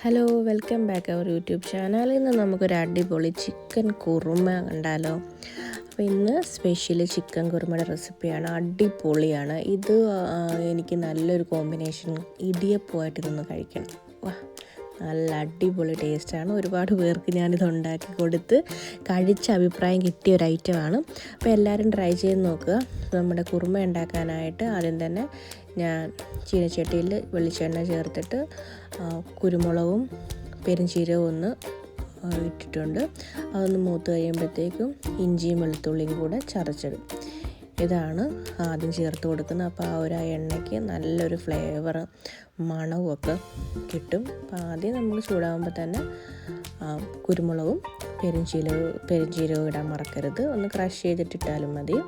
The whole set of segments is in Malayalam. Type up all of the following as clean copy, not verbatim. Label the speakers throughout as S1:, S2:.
S1: ഹലോ, വെൽക്കം ബാക്ക് അവർ യൂട്യൂബ് ചാനലിൽ നിന്ന് നമുക്കൊരു അടിപൊളി ചിക്കൻ കുറുമ കണ്ടാലോ. അപ്പോൾ ഇന്ന് സ്പെഷ്യൽ ചിക്കൻ കുറുമയുടെ റെസിപ്പിയാണ്. അടിപൊളിയാണ് ഇത്. എനിക്ക് നല്ലൊരു കോമ്പിനേഷൻ ഇടിയപ്പമായിട്ട് ഇതൊന്ന് കഴിക്കണം. വാ, നല്ല അടിപൊളി ടേസ്റ്റാണ്. ഒരുപാട് പേർക്ക് ഞാനിത് ഉണ്ടാക്കി കൊടുത്ത് കഴിച്ച അഭിപ്രായം കിട്ടിയ ഒരു ഐറ്റമാണ്. അപ്പോൾ എല്ലാവരും ട്രൈ ചെയ്ത് നോക്കുക. നമ്മുടെ കുറുമ ഉണ്ടാക്കാനായിട്ട് ആദ്യം തന്നെ ഞാൻ ചീനച്ചട്ടിയിൽ വെളിച്ചെണ്ണ ചേർത്തിട്ട് കുരുമുളകും പെരുംജീരകവും ഒന്ന് ഇട്ടിട്ടുണ്ട്. അതൊന്ന് മൂത്ത് കഴിയുമ്പോഴത്തേക്കും ഇഞ്ചിയും വെളുത്തുള്ളിയും കൂടെ ചതച്ചിടും. ഇതാണ് ആദ്യം ചേർത്ത് കൊടുക്കുന്നത്. അപ്പോൾ ആ ഒരു എണ്ണയ്ക്ക് നല്ലൊരു ഫ്ലേവർ മണവും ഒക്കെ കിട്ടും. അപ്പോൾ ആദ്യം നമ്മൾ ചൂടാകുമ്പോൾ തന്നെ കുരുമുളകും പെരുംജീരകവും ഇടാൻ മറക്കരുത്. ഒന്ന് ക്രഷ് ചെയ്തിട്ടിട്ടാലും മതി.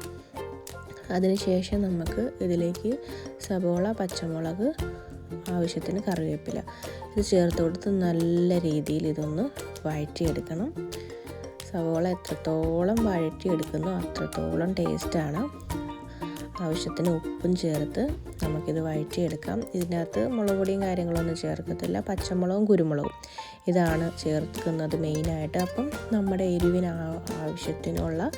S1: അതിനുശേഷം നമുക്ക് ഇതിലേക്ക് സവോള, പച്ചമുളക്, ആവശ്യത്തിന് കറിവേപ്പില ഇത് ചേർത്ത് കൊടുത്ത് നല്ല രീതിയിൽ ഇതൊന്ന് വഴറ്റിയെടുക്കണം. സവോള എത്രത്തോളം വഴറ്റിയെടുക്കുന്നോ അത്രത്തോളം ടേസ്റ്റാണ്. ആവശ്യത്തിന് ഉപ്പും ചേർത്ത് നമുക്കിത് വഴറ്റിയെടുക്കാം. ഇതിനകത്ത് മുളക് പൊടിയും കാര്യങ്ങളൊന്നും ചേർക്കത്തില്ല. പച്ചമുളകും കുരുമുളകും ഇതാണ് ചേർക്കുന്നത് മെയിനായിട്ട്. അപ്പം നമ്മുടെ എരിവിന് ആവശ്യത്തിനുള്ള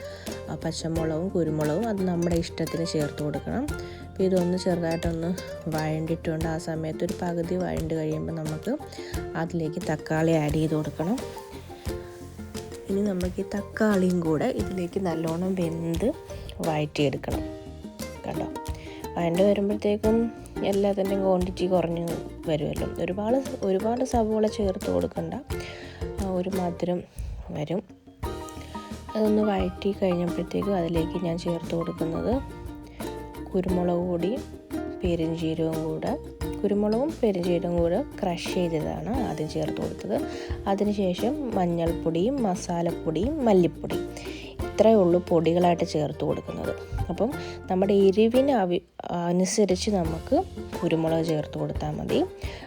S1: പച്ചമുളകും കുരുമുളകും അത് നമ്മുടെ ഇഷ്ടത്തിന് ചേർത്ത് കൊടുക്കണം. അപ്പോൾ ഇതൊന്ന് ചെറുതായിട്ടൊന്ന് വഴണ്ടിട്ടുണ്ട്. ആ സമയത്ത് ഒരു പകുതി വഴണ്ട് കഴിയുമ്പോൾ നമുക്ക് അതിലേക്ക് തക്കാളി ആഡ് ചെയ്ത് കൊടുക്കണം. ഇനി നമുക്ക് ഈ തക്കാളിയും കൂടെ ഇതിലേക്ക് നല്ലോണം വെന്ത് വഴറ്റിയെടുക്കണം. കണ്ടോ, വഴണ്ട് വരുമ്പോഴത്തേക്കും എല്ലാത്തിൻ്റെയും ക്വാണ്ടിറ്റി കുറഞ്ഞ് വരുമല്ലോ. ഒരുപാട് സവോള ചേർത്ത് കൊടുക്കണ്ട, ഒരു മധുരം വരും. അതൊന്ന് വഴറ്റി കഴിഞ്ഞപ്പോഴത്തേക്കും അതിലേക്ക് ഞാൻ ചേർത്ത് കൊടുക്കുന്നത് കുരുമുളക് പൊടിയും പെരുംജീരകവും കൂടെ ക്രഷ് ചെയ്തതാണ് ആദ്യം ചേർത്ത് കൊടുത്തത്. അതിനുശേഷം മഞ്ഞൾപ്പൊടിയും മസാലപ്പൊടിയും മല്ലിപ്പൊടിയും ഇത്രയേ ഉള്ളൂ പൊടികളായിട്ട് ചേർത്ത് കൊടുക്കുന്നത്. അപ്പം നമ്മുടെ എരിവിന് അനുസരിച്ച് നമുക്ക് കുരുമുളക് ചേർത്ത് കൊടുത്താൽ മതി.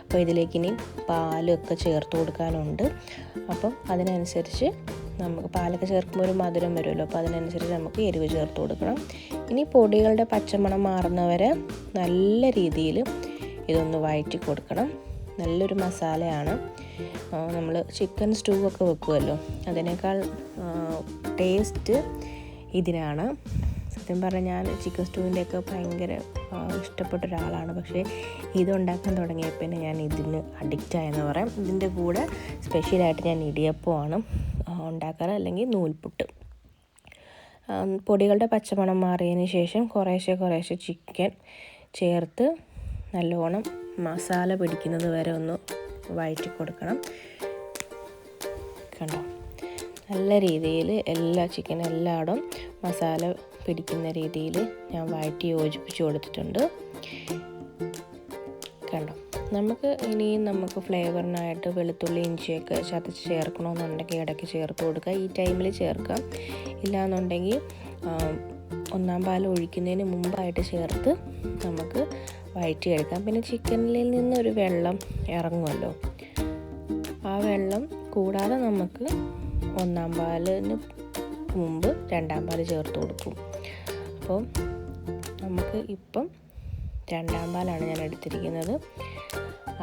S1: അപ്പോൾ ഇതിലേക്ക് ഇനി പാലൊക്കെ ചേർത്ത് കൊടുക്കാനുണ്ട്. അപ്പം അതിനനുസരിച്ച് നമുക്ക് പാലൊക്കെ ചേർക്കുമ്പോൾ ഒരു മധുരം വരുമല്ലോ. അപ്പോൾ അതിനനുസരിച്ച് നമുക്ക് എരിവ് ചേർത്ത് കൊടുക്കണം. ഇനി പൊടികളുടെ പച്ചമണം മാറുന്നവരെ നല്ല രീതിയിൽ ഇതൊന്ന് വഴറ്റി കൊടുക്കണം. നല്ലൊരു മസാലയാണ്. നമ്മൾ ചിക്കൻ സ്റ്റൂ ഒക്കെ വെക്കുമല്ലോ, അതിനേക്കാൾ ടേസ്റ്റ് ഇതിനാണ്. സത്യം പറഞ്ഞാൽ ഞാൻ ചിക്കൻ സ്റ്റൂവിൻ്റെയൊക്കെ ഭയങ്കര ഇഷ്ടപ്പെട്ട ഒരാളാണ്. പക്ഷേ ഇതുണ്ടാക്കാൻ തുടങ്ങിയപ്പോൾ പിന്നെ ഞാൻ ഇതിന് അഡിക്റ്റായെന്ന് പറയാം. ഇതിൻ്റെ കൂടെ സ്പെഷ്യലായിട്ട് ഞാൻ ഇടിയപ്പമാണ് ഉണ്ടാക്കാറ്, അല്ലെങ്കിൽ നൂൽപുട്ട്. പൊടികളുടെ പച്ചമണം മാറിയതിന് ശേഷം കുറേശ്ശെ ചിക്കൻ ചേർത്ത് നല്ലോണം മസാല പിടിക്കുന്നത് വരെ ഒന്ന് വഴറ്റി കൊടുക്കണം. കണ്ടോ, നല്ല രീതിയിൽ ചിക്കൻ എല്ലായിടും മസാല പിടിക്കുന്ന രീതിയിൽ ഞാൻ വഴറ്റി യോജിപ്പിച്ച് കൊടുത്തിട്ടുണ്ട്. കണ്ടോ, നമുക്ക് ഫ്ലേവറിനായിട്ട് വെളുത്തുള്ളി ഇഞ്ചിയൊക്കെ ചതച്ച് ചേർക്കണമെന്നുണ്ടെങ്കിൽ ഇടയ്ക്ക് ചേർത്ത് കൊടുക്കുക. ഈ ടൈമിൽ ചേർക്കാം. ഇല്ലയെന്നുണ്ടെങ്കിൽ ഒന്നാം പാൽ ഒഴിക്കുന്നതിന് മുമ്പായിട്ട് ചേർത്ത് നമുക്ക് വഴറ്റിയെടുക്കാം. പിന്നെ ചിക്കനിൽ നിന്നൊരു വെള്ളം ഇറങ്ങുമല്ലോ, ആ വെള്ളം കൂടാതെ നമുക്ക് ഒന്നാം പാലിന് മുമ്പ് രണ്ടാം പാൽ ചേർത്ത് കൊടുക്കും. അപ്പോൾ നമുക്ക് ഇപ്പം രണ്ടാം പാലാണ് ഞാൻ എടുത്തിരിക്കുന്നത്.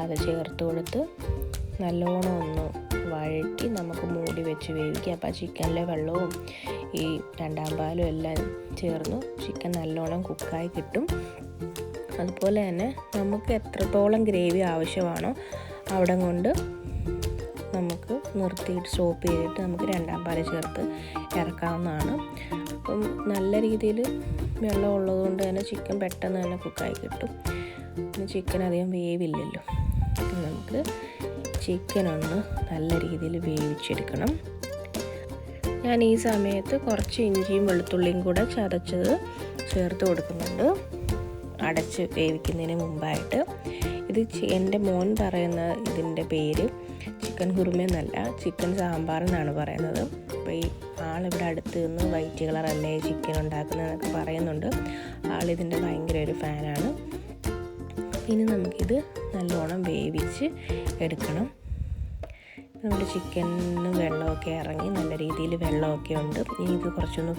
S1: അത് ചേർത്ത് കൊടുത്ത് നല്ലോണം ഒന്ന് വഴറ്റി നമുക്ക് മൂടി വെച്ച് വേവിക്കാം. അപ്പോൾ ചിക്കനിലെ വെള്ളവും ഈ രണ്ടാം പാലും എല്ലാം ചേർന്ന് ചിക്കൻ നല്ലോണം കുക്കായി കിട്ടും. അതുപോലെ തന്നെ നമുക്ക് എത്രത്തോളം ഗ്രേവി ആവശ്യമാണോ അവിടെ കൊണ്ട് നമുക്ക് നിർത്തിയിട്ട് സ്റ്റോപ്പ് ചെയ്തിട്ട് നമുക്ക് രണ്ടാം പാൽ ചേർത്ത് ഇറക്കാവുന്നതാണ്. അപ്പം നല്ല രീതിയിൽ വെള്ളം ഉള്ളതുകൊണ്ട് തന്നെ ചിക്കൻ പെട്ടെന്ന് തന്നെ കുക്കായി കിട്ടും. പിന്നെ ചിക്കൻ അധികം വേവില്ലല്ലോ. നമുക്ക് ചിക്കനൊന്ന് നല്ല രീതിയിൽ വേവിച്ചെടുക്കണം. ഞാൻ ഈ സമയത്ത് കുറച്ച് ഇഞ്ചിയും വെളുത്തുള്ളിയും കൂടെ ചതച്ചത് ചേർത്ത് കൊടുക്കുന്നുണ്ട് അടച്ച് വേവിക്കുന്നതിന് മുമ്പായിട്ട്. ഇത് എൻ്റെ മോൻ പറയുന്ന ഇതിൻ്റെ പേര് ചിക്കൻ കുറുമ എന്നല്ല, ചിക്കൻ സാമ്പാർ എന്നാണ് പറയുന്നത്. അപ്പോൾ ഈ ആളിവിടെ അടുത്ത് നിന്ന് വൈറ്റ് കളറല്ലേ ചിക്കൻ ഉണ്ടാക്കുന്നതെന്നൊക്കെ പറയുന്നുണ്ട്. ആളിതിൻ്റെ ഭയങ്കര ഒരു ഫാനാണ്. ഇനി നമുക്കിത് നല്ലോണം വേവിച്ച് എടുക്കണം. നമ്മുടെ ചിക്കനിന് വെള്ളമൊക്കെ ഇറങ്ങി നല്ല രീതിയിൽ വെള്ളമൊക്കെ ഉണ്ട്. ഇനി ഇത് കുറച്ചൊന്ന്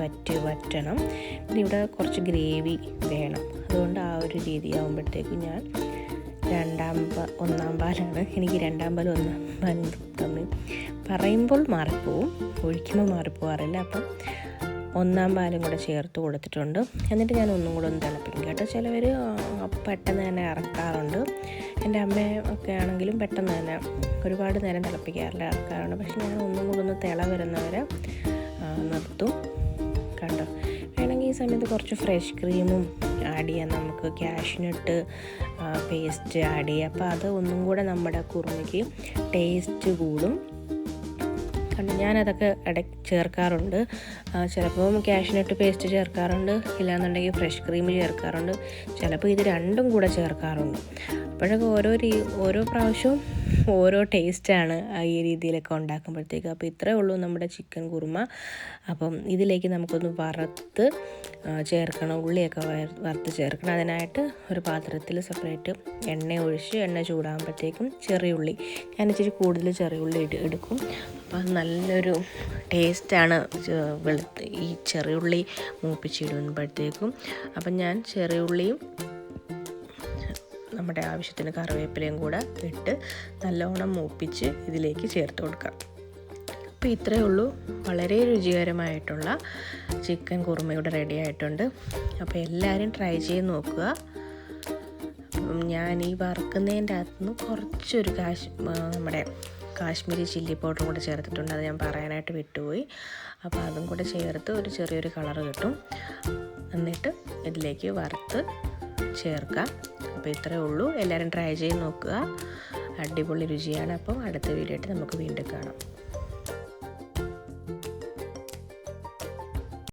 S1: വറ്റണം. പിന്നെ ഇവിടെ കുറച്ച് ഗ്രേവി വേണം. അതുകൊണ്ട് ആ ഒരു രീതി ആകുമ്പോഴത്തേക്കും ഞാൻ ഒന്നാം പാലാണ്. എനിക്ക് രണ്ടാം പാലും ഒന്നാം പാലും തമ്മിൽ പറയുമ്പോൾ മാറിപ്പോവും, ഒഴിക്കുമ്പോൾ മാറിപ്പോവാറില്ല. അപ്പം ഒന്നാം പാലും കൂടെ ചേർത്ത് കൊടുത്തിട്ടുണ്ട്. എന്നിട്ട് ഞാൻ ഒന്നും കൂടെ ഒന്ന് തിളപ്പിക്കും കേട്ടോ. ചിലവർ പെട്ടെന്ന് തന്നെ ഇറക്കാറുണ്ട്. എൻ്റെ അമ്മയൊക്കെ ആണെങ്കിലും പെട്ടെന്ന് തന്നെ ഒരുപാട് നേരം തിളപ്പിക്കാറില്ല, ഇറക്കാറുണ്ട്. പക്ഷെ ഞാൻ ഒന്നും കൂടെ ഒന്ന് തിള വരുന്നവരെ നിർത്തും. കണ്ടോ, വേണമെങ്കിൽ ഈ സമയത്ത് കുറച്ച് ഫ്രഷ് ക്രീമും ആഡ് ചെയ്യാം, നമുക്ക് കാഷ്നട്ട് പേസ്റ്റ് ആഡ് ചെയ്യാം. അപ്പോൾ അത് ഒന്നും കൂടെ നമ്മുടെ കുറുമയ്ക്ക് ടേസ്റ്റ് കൂടും. കണ്ടു, ഞാനതൊക്കെ ഇടയ്ക്ക് ചേർക്കാറുണ്ട്. ചിലപ്പോൾ കാഷ്നട്ട് പേസ്റ്റ് ചേർക്കാറുണ്ട്, ഇല്ലാന്നുണ്ടെങ്കിൽ ഫ്രഷ് ക്രീം ചേർക്കാറുണ്ട്, ചിലപ്പോൾ ഇത് രണ്ടും കൂടെ ചേർക്കാറുണ്ട്. അപ്പോഴൊക്കെ ഓരോ പ്രാവശ്യവും ഓരോ ടേസ്റ്റാണ് ഈ രീതിയിലൊക്കെ ഉണ്ടാക്കുമ്പോഴത്തേക്ക്. അപ്പോൾ ഇത്രയേ ഉള്ളൂ നമ്മുടെ ചിക്കൻ കുറുമ. അപ്പം ഇതിലേക്ക് നമുക്കൊന്ന് വറുത്ത് ചേർക്കണം, ഉള്ളിയൊക്കെ വറുത്ത് ചേർക്കണം. അതിനായിട്ട് ഒരു പാത്രത്തിൽ സെപ്പറേറ്റ് എണ്ണ ഒഴിച്ച് എണ്ണ ചൂടാകുമ്പോഴത്തേക്കും ചെറിയുള്ളി, ഞാൻ ഇച്ചിരി കൂടുതൽ ചെറിയുള്ളി എടുക്കും. അപ്പം നല്ലൊരു ടേസ്റ്റാണ് ഈ ചെറിയുള്ളി മൂപ്പിച്ചിടുമ്പോഴത്തേക്കും. അപ്പം ഞാൻ ചെറിയുള്ളിയും നമ്മുടെ ആവശ്യത്തിന് കറിവേപ്പിലയും കൂടെ ഇട്ട് നല്ലോണം മൂപ്പിച്ച് ഇതിലേക്ക് ചേർത്ത് കൊടുക്കാം. അപ്പോൾ ഇത്രയേ ഉള്ളൂ, വളരെ രുചികരമായിട്ടുള്ള ചിക്കൻ കുറുമ ഇവിടെ റെഡി ആയിട്ടുണ്ട്. അപ്പോൾ എല്ലാവരും ട്രൈ ചെയ്ത് നോക്കുക. അപ്പം ഞാൻ ഈ വറുക്കുന്നതിൻ്റെ അകത്തുനിന്ന് കുറച്ചൊരു നമ്മുടെ കാശ്മീരി ചില്ലി പൗഡറും കൂടെ ചേർത്തിട്ടുണ്ട്, അത് ഞാൻ പറയാനായിട്ട് വിട്ടുപോയി. അപ്പോൾ അതും കൂടെ ചേർത്ത് ഒരു ചെറിയൊരു കളറ് കിട്ടും. എന്നിട്ട് ഇതിലേക്ക് വറുത്ത് ചേർക്കാം. അപ്പോൾ ഇത്രയേ ഉള്ളൂ, എല്ലാവരും ട്രൈ ചെയ്ത് നോക്കുക. അടിപൊളി രുചിയാണ്. അപ്പം അടുത്ത വീഡിയോ ആയിട്ട് നമുക്ക് വീണ്ടും കാണാം.